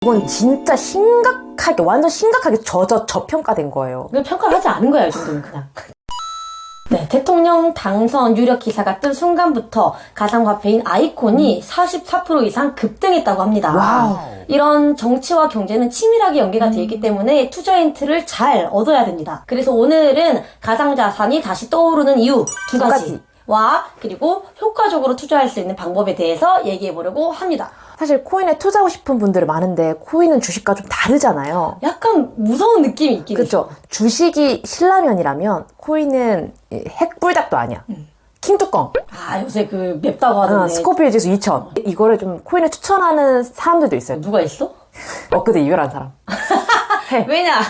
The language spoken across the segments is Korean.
이건 진짜 심각하게, 완전 심각하게 저평가된 거예요. 이거 평가를 하지 않은 거야, 이 정도는 그냥. 네, 대통령 당선 유력 기사가 뜬 순간부터 가상화폐인 아이콘이 44% 이상 급등했다고 합니다. 와우. 이런 정치와 경제는 치밀하게 연계가 되어 있기 때문에 투자 힌트를 잘 얻어야 됩니다. 그래서 오늘은 가상자산이 다시 떠오르는 이유 두 가지와 그리고 효과적으로 투자할 수 있는 방법에 대해서 얘기해 보려고 합니다. 사실 코인에 투자하고 싶은 분들이 많은데 코인은 주식과 좀 다르잖아요. 약간 무서운 느낌이 있긴 그렇죠. 주식이 신라면이라면 코인은 핵불닭도 아니야. 킹뚜껑. 아, 요새 그 맵다고 하던데. 스코필 지수 2000. 이거를 좀 코인을 추천하는 사람들도 있어요. 누가 있어? 엊그제 이별한 사람. 왜냐?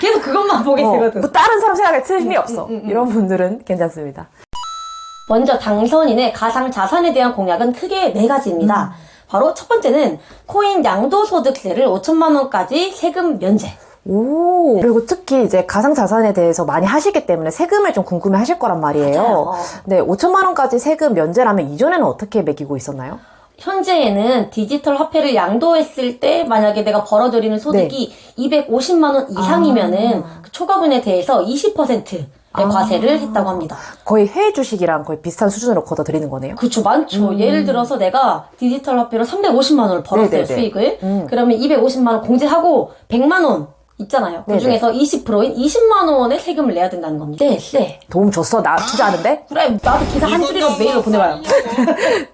계속 그것만 보게 되거든. 뭐 다른 사람 생각에 틀림이 없어. 이런 분들은 괜찮습니다. 먼저 당선인의 가상 자산에 대한 공약은 크게 네 가지입니다. 바로 첫 번째는 코인 양도소득세를 5천만 원까지 세금 면제. 오. 그리고 특히 이제 가상자산에 대해서 많이 하시기 때문에 세금을 좀 궁금해 하실 거란 말이에요. 맞아요. 네, 5천만 원까지 세금 면제라면 이전에는 어떻게 매기고 있었나요? 현재에는 디지털 화폐를 양도했을 때 만약에 내가 벌어들이는 소득이 250만 원 이상이면은 그 초과분에 대해서 20%의 과세를 했다고 합니다. 거의 해외 주식이랑 거의 비슷한 수준으로 걷어들이는 거네요. 그쵸, 많죠. 예를 들어서 내가 디지털 화폐로 350만 원을 벌었어요, 네네네. 수익을. 그러면 250만 원 공제하고 100만 원 있잖아요. 그 중에서 20%인 20만 원의 세금을 내야 된다는 겁니다. 네. 도움 줬어? 나 투자하는데? 그래, 나도 기사 한 줄이라도 메일로 보내봐요.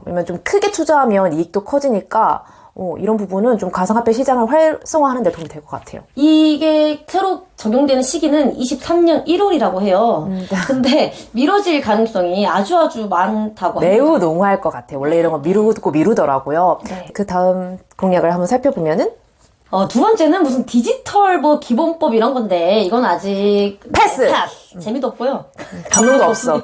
그러면 좀 크게 투자하면 이익도 커지니까 이런 부분은 좀 가상화폐 시장을 활성화하는 데 도움이 될 것 같아요. 이게 새로 적용되는 시기는 23년 1월이라고 해요. 근데 미뤄질 가능성이 아주 많다고 합니다. 매우 농후할 것 같아요. 원래 이런 거 미루고 미루더라고요. 네. 그 다음 공약을 한번 살펴보면은 두 번째는 무슨 디지털 기본법 이런 건데 이건 아직 패스. 재미도 없고요. 감동도 없어.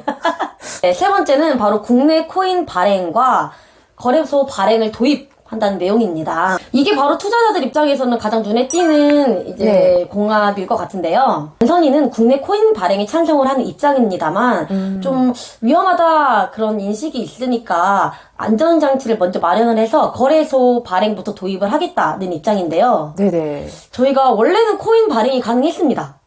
네, 세 번째는 바로 국내 코인 발행과 거래소 발행을 도입한다는 내용입니다. 이게 바로 투자자들 입장에서는 가장 눈에 띄는 이제 공약일 것 같은데요. 당선인은 국내 코인 발행에 찬성을 하는 입장입니다만 좀 위험하다 그런 인식이 있으니까 안전장치를 먼저 마련을 해서 거래소 발행부터 도입을 하겠다는 입장인데요. 네네. 저희가 원래는 코인 발행이 가능했습니다.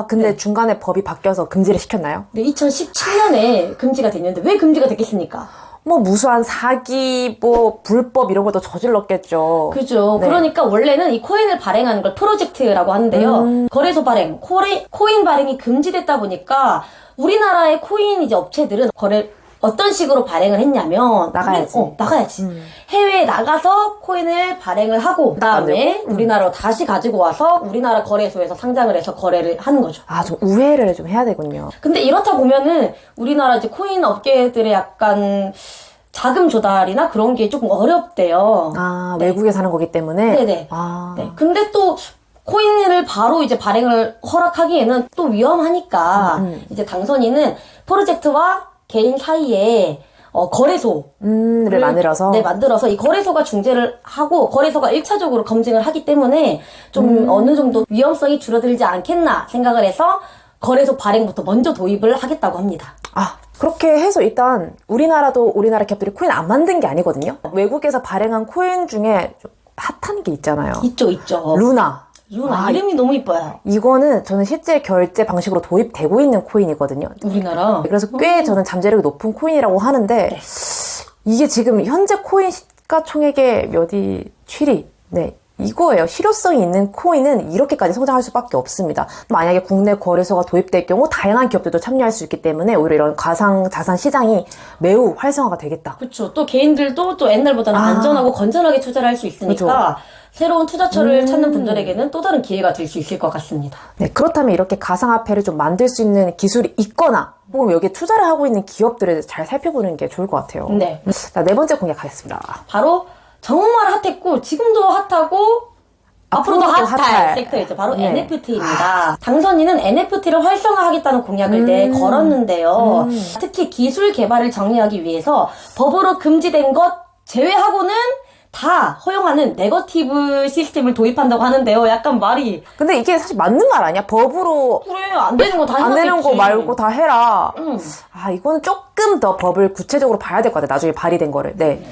근데 중간에 법이 바뀌어서 금지를 시켰나요? 네, 2017년에 금지가 됐는데 왜 금지가 됐겠습니까? 뭐 무수한 사기, 불법 이런 것도 저질렀겠죠. 그죠. 네. 그러니까 원래는 이 코인을 발행하는 걸 프로젝트라고 하는데요. 거래소 발행, 코인 발행이 금지됐다 보니까 우리나라의 코인 이제 업체들은 어떤 식으로 발행을 했냐면 나가야지. 해외에 나가서 코인을 발행을 하고 그다음에 우리나라로 다시 가지고 와서 우리나라 거래소에서 상장을 해서 거래를 하는 거죠. 좀 우회를 좀 해야 되군요. 근데 이렇다 보면은 우리나라 이제 코인 업계들의 약간 자금 조달이나 그런 게 조금 어렵대요. 네. 외국에 사는 거기 때문에. 네네. 네. 근데 또 코인을 바로 이제 발행을 허락하기에는 또 위험하니까 이제 당선인은 프로젝트와 개인 사이에 거래소를 만들어서 이 거래소가 중재를 하고 거래소가 1차적으로 검증을 하기 때문에 좀 어느 정도 위험성이 줄어들지 않겠나 생각을 해서 거래소 발행부터 먼저 도입을 하겠다고 합니다. 그렇게 해서 일단 우리나라 기업들이 코인 안 만든 게 아니거든요. 외국에서 발행한 코인 중에 좀 핫한 게 있잖아요. 있죠. 루나. 이름이 너무 이뻐요. 이거는 저는 실제 결제 방식으로 도입되고 있는 코인이거든요. 우리나라. 그래서 꽤 저는 잠재력이 높은 코인이라고 하는데 이게 지금 현재 코인 시가총액의 몇위 7위. 네. 이거예요. 실효성이 있는 코인은 이렇게까지 성장할 수밖에 없습니다. 만약에 국내 거래소가 도입될 경우 다양한 기업들도 참여할 수 있기 때문에 오히려 이런 가상자산 시장이 매우 활성화가 되겠다. 그렇죠. 또 개인들도 또 옛날보다는 안전하고 건전하게 투자를 할 수 있으니까 그쵸. 새로운 투자처를 찾는 분들에게는 또 다른 기회가 될 수 있을 것 같습니다. 네, 그렇다면 이렇게 가상화폐를 좀 만들 수 있는 기술이 있거나 혹은 여기에 투자를 하고 있는 기업들을 잘 살펴보는 게 좋을 것 같아요. 네. 자, 네 번째 공약 가겠습니다. 바로 정말 핫했고 지금도 핫하고 앞으로도 핫할 섹터이죠. 바로 NFT입니다. 당선인은 NFT를 활성화하겠다는 공약을 걸었는데요. 특히 기술 개발을 정리하기 위해서 법으로 금지된 것 제외하고는 다 허용하는 네거티브 시스템을 도입한다고 하는데요. 약간 말이 근데 이게 사실 맞는 말 아니야? 법으로 그래 안 되는 거 다 안 되는 거 말고 다 해라. 음. 이거는 조금 더 법을 구체적으로 봐야 될 것 같아. 나중에 발의된 거를. 네.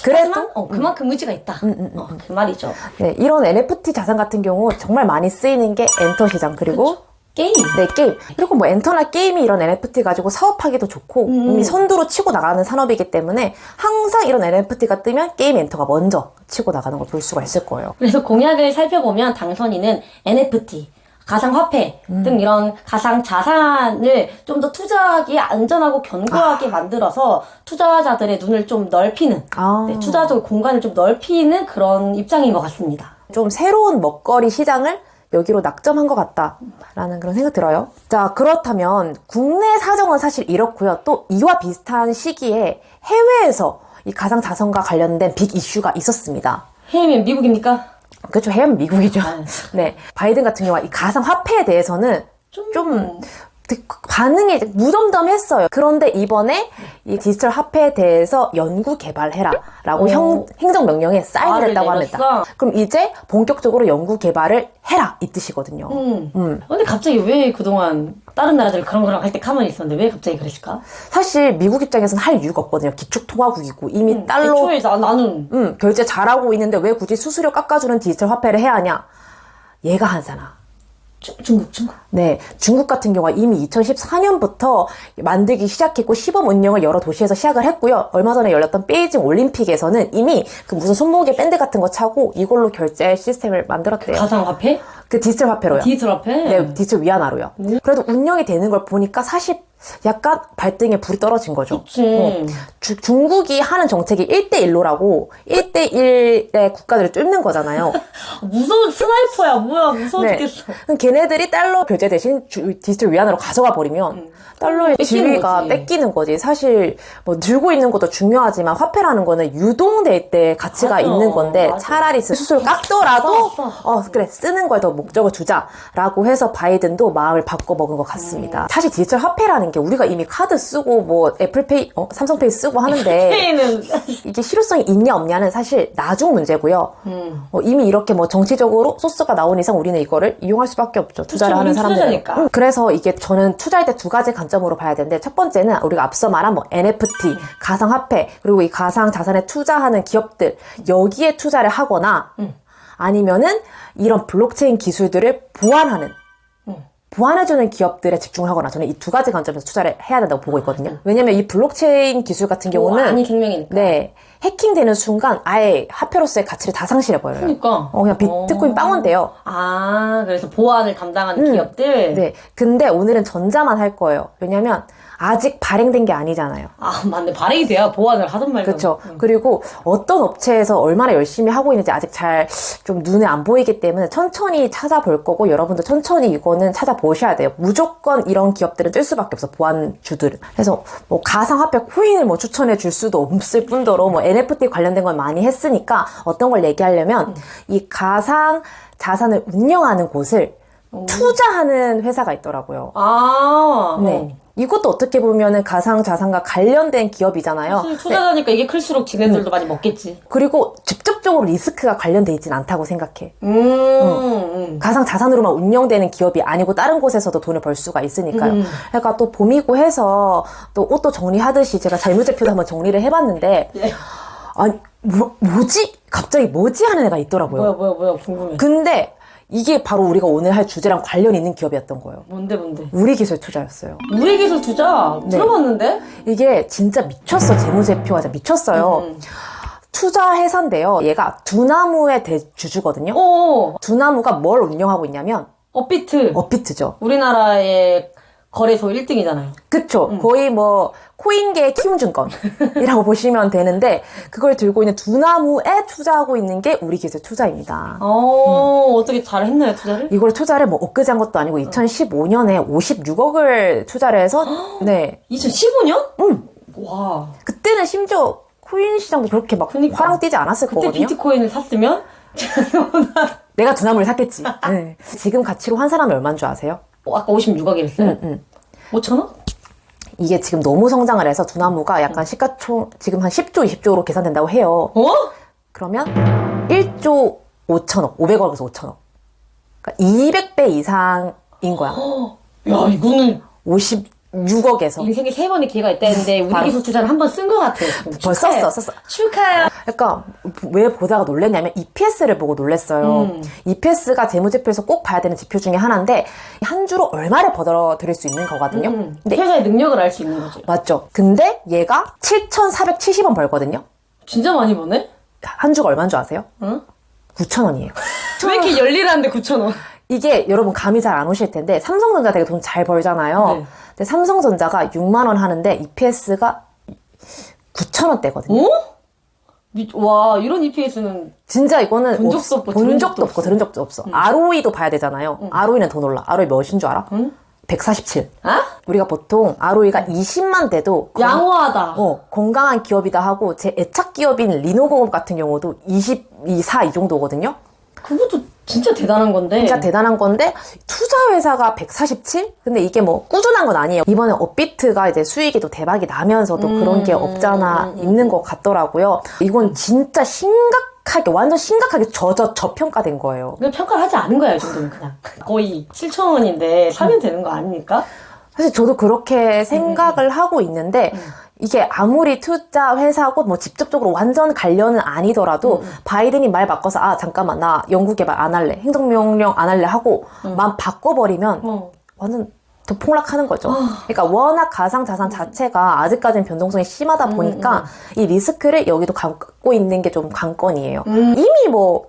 그래도 하지만 그만큼 의지가 있다. 그 말이죠. 네, 이런 NFT 자산 같은 경우 정말 많이 쓰이는 게 엔터 시장 그리고 게임. 네, 게임. 그리고 뭐 엔터나 게임이 이런 NFT 가지고 사업하기도 좋고 이미 선두로 치고 나가는 산업이기 때문에 항상 이런 NFT가 뜨면 게임 엔터가 먼저 치고 나가는 걸 볼 수가 있을 거예요. 그래서 공약을 살펴보면 당선인은 NFT, 가상화폐 등 이런 가상 자산을 좀 더 투자하기에 안전하고 견고하게 만들어서 투자자들의 눈을 좀 넓히는, 네, 투자적 공간을 좀 넓히는 그런 입장인 것 같습니다. 좀 새로운 먹거리 시장을 여기로 낙점한 것 같다라는 그런 생각 들어요. 자, 그렇다면 국내 사정은 사실 이렇고요. 또 이와 비슷한 시기에 해외에서 이 가상 자산과 관련된 빅 이슈가 있었습니다. 해외면 미국입니까? 그렇죠. 해외는 미국이죠. 네. 바이든 같은 경우가 이 가상 화폐에 대해서는 좀 반응이 무덤덤했어요. 그런데 이번에 이 디지털 화폐에 대해서 연구 개발해라라고 행정명령에 사인을 했다고 합니다. 내렸어? 그럼 이제 본격적으로 연구 개발을 해라 이 뜻이거든요. 근데 갑자기 왜 그동안 다른 나라들 그런 거랑 할 때 가만히 있었는데 왜 갑자기 그러실까? 사실 미국 입장에서는 할 이유가 없거든요. 기축통화국이고 이미 달러 애초에 나는 결제 잘하고 있는데 왜 굳이 수수료 깎아주는 디지털 화폐를 해야 하냐? 얘가 하잖아. 중국. 네, 중국 같은 경우가 이미 2014년부터 만들기 시작했고 시범 운영을 여러 도시에서 시작을 했고요. 얼마 전에 열렸던 베이징 올림픽에서는 이미 그 무슨 손목에 밴드 같은 거 차고 이걸로 결제 시스템을 만들었대요. 가상화폐? 그 디지털 화폐로요. 디지털 화폐? 네, 디지털 위안화로요. 그래도 운영이 되는 걸 보니까 사실 약간 발등에 불이 떨어진 거죠. 그치. 중국이 하는 정책이 1대1로라고 1대1의 국가들을 뚫는 거잖아요. 무서운 스나이퍼야. 뭐야. 무서워 죽겠어. 그럼 걔네들이 달러 결제 대신 디지털 위안화로 가져가 버리면 달러의 뺏기는 지위가 거지. 뺏기는 거지. 사실 뭐 들고 있는 것도 중요하지만 화폐라는 거는 유동될 때 가치가 맞아. 있는 건데 맞아. 차라리 수수료 깎더라도 써. 그래 쓰는 거에 더 목적을 두자라고 해서 바이든도 마음을 바꿔먹은 것 같습니다. 사실 디지털 화폐라는 게 우리가 이미 카드 쓰고 뭐 애플페이, 삼성페이 쓰고 하는데 페이는 이게 실효성이 있냐 없냐는 사실 나중 문제고요. 이미 이렇게 뭐 정치적으로 소스가 나온 이상 우리는 이거를 이용할 수밖에 없죠. 투자를 하는 우린 사람들은. 투자자니까. 그래서 이게 저는 투자할 때 두 가지 관점으로 봐야 되는데 첫 번째는 우리가 앞서 말한 뭐 NFT, 가상화폐 그리고 이 가상 자산에 투자하는 기업들 여기에 투자를 하거나 아니면은 이런 블록체인 기술들을 보완해주는 기업들에 집중을 하거나 저는 이 두 가지 관점에서 투자를 해야 된다고 보고 있거든요. 왜냐면 이 블록체인 기술 같은 경우는 아니 증명이니까. 네 해킹되는 순간 아예 화폐로서의 가치를 다 상실해버려요. 그러니까. 그냥 비트코인 빵원 돼요. 그래서 보안을 담당하는 기업들. 네, 근데 오늘은 전자만 할 거예요. 왜냐면 아직 발행된 게 아니잖아요. 맞네. 발행이 돼야 보안을 하든 말든. 그렇죠. 그리고 어떤 업체에서 얼마나 열심히 하고 있는지 아직 잘 좀 눈에 안 보이기 때문에 천천히 찾아볼 거고 여러분도 천천히 이거는 찾아보셔야 돼요. 무조건 이런 기업들은 뜰 수밖에 없어. 보안주들은. 그래서 뭐 가상화폐 코인을 뭐 추천해 줄 수도 없을 뿐더러 뭐 NFT 관련된 걸 많이 했으니까 어떤 걸 얘기하려면 이 가상 자산을 운영하는 곳을 투자하는 회사가 있더라고요. 네. 이것도 어떻게 보면은 가상 자산과 관련된 기업이잖아요. 사실 투자자니까 이게 클수록 지네들도 많이 먹겠지. 그리고 직접적으로 리스크가 관련돼 있진 않다고 생각해. 가상 자산으로만 운영되는 기업이 아니고 다른 곳에서도 돈을 벌 수가 있으니까요. 그러니까 또 봄이고 해서 또 옷도 정리하듯이 제가 재무제표도 한번 정리를 해봤는데 아니 뭐지? 갑자기 뭐지? 하는 애가 있더라고요. 뭐야 궁금해. 근데 이게 바로 우리가 오늘 할 주제랑 관련 있는 기업이었던 거예요. 뭔데? 우리기술 투자였어요. 우리기술 투자? 들어봤는데? 이게 진짜 미쳤어. 재무제표가 진짜 미쳤어요. 투자 회사인데요. 얘가 두나무의 대주주거든요. 두나무가 뭘 운영하고 있냐면 업비트죠. 우리나라의 거래소 1등이잖아요. 그쵸. 거의 뭐 코인계의 키움증권이라고 보시면 되는데 그걸 들고 있는 두나무에 투자하고 있는 게 우리기술 투자입니다. 어떻게 잘했나요, 투자를? 이걸 투자를 뭐 엊그제 한 것도 아니고 2015년에 56억을 투자를 해서 네. 2015년? 와. 그때는 심지어 코인 시장도 그렇게 막 화랑 뛰지 않았을 그때 거거든요. 비트코인을 샀으면? 내가 두나무를 샀겠지. 네. 지금 가치로 환산하면 얼마인 줄 아세요? 아까 56억이랬어요? 5천억? 이게 지금 너무 성장을 해서 두나무가 약간 시가총 지금 한 10조, 20조로 계산된다고 해요. 그러면 1조 5천억, 500억에서 5천억. 그러니까 200배 이상인 거야. 야, 이거는 50 6억에서. 인생에 3번의 기회가 있다는데 우리 기술 투자는 한 번 쓴 것 같아요. 벌써 썼어. 축하해요. 그러니까 왜 보다가 놀랬냐면 EPS를 보고 놀랬어요. EPS가 재무제표에서 꼭 봐야 되는 지표 중에 하나인데 한 주로 얼마를 벌어들일 수 있는 거거든요. 근데 회사의 능력을 알 수 있는 거죠. 맞죠. 근데 얘가 7,470원 벌거든요. 진짜 많이 버네? 한 주가 얼마인 줄 아세요? 응? 9,000원이에요. 왜 이렇게 열일하는데 9,000원? 이게 여러분 감이 잘 안 오실 텐데 삼성전자 되게 돈 잘 벌잖아요. 네. 근데 삼성전자가 6만 원 하는데 EPS가 9,000원대거든요. 어? 와, 이런 EPS는 진짜 이거는 본 적도 없고 본 들은 적도 적도 없고 들은 적도 없어. ROE도 봐야 되잖아요. ROE는 더 놀라. ROE 몇인 줄 알아? 147. 아? 우리가 보통 ROE가 20만 돼도 양호하다. 건강한 기업이다 하고 제 애착 기업인 리노공업 같은 경우도 22, 4 이 정도거든요. 그것도 진짜 대단한 건데. 진짜 대단한 건데 투자 회사가 147? 근데 이게 뭐 꾸준한 건 아니에요. 이번에 업비트가 이제 수익이 또 대박이 나면서도 그런 게 없잖아 있는 것 같더라고요. 이건 진짜 심각하게 완전 심각하게 저평가된 거예요. 그냥 평가를 하지 않은 거야, 이 정도는 그냥. 거의 7,000원인데 사면 되는 거 아닙니까? 사실 저도 그렇게 생각을 하고 있는데 이게 아무리 투자 회사고 뭐 직접적으로 완전 관련은 아니더라도 바이든이 말 바꿔서 아 잠깐만 나 연구개발 안 할래 행정명령 안 할래 하고 마음 바꿔버리면 완전 더 폭락하는 거죠. 그러니까 워낙 가상자산 자체가 아직까지는 변동성이 심하다 보니까 이 리스크를 여기도 갖고 있는 게 좀 관건이에요. 이미 뭐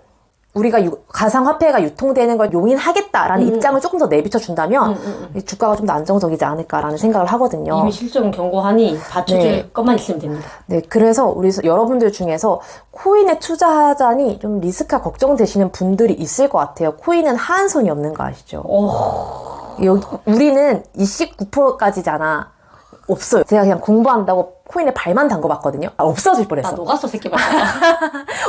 우리가 가상화폐가 유통되는 걸 용인하겠다라는 입장을 조금 더 내비쳐준다면 이 주가가 좀 더 안정적이지 않을까라는 생각을 하거든요. 이미 실적은 견고하니 받쳐줄 네. 것만 있으면 됩니다. 네, 그래서 우리 여러분들 중에서 코인에 투자하자니 좀 리스크가 걱정되시는 분들이 있을 것 같아요. 코인은 하한선이 없는 거 아시죠? 여기 우리는 29%까지잖아. 없어요. 제가 그냥 공부한다고 코인에 발만 담궈봤거든요. 없어질 뻔했어. 나 녹았어, 새끼 말.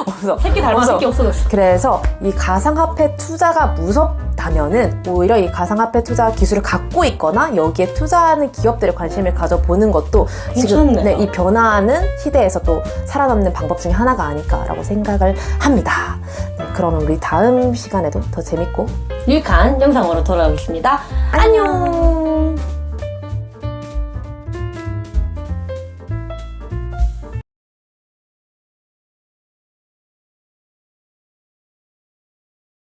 없어. 새끼 닮아, 없어. 새끼 없어졌어. 그래서 이 가상화폐 투자가 무섭다면은 오히려 이 가상화폐 투자 기술을 갖고 있거나 여기에 투자하는 기업들에 관심을 가져보는 것도 지금 괜찮네요. 이 변화하는 시대에서 또 살아남는 방법 중에 하나가 아닐까라고 생각을 합니다. 네, 그러면 우리 다음 시간에도 더 재밌고 유익한 영상으로 돌아오겠습니다. 안녕.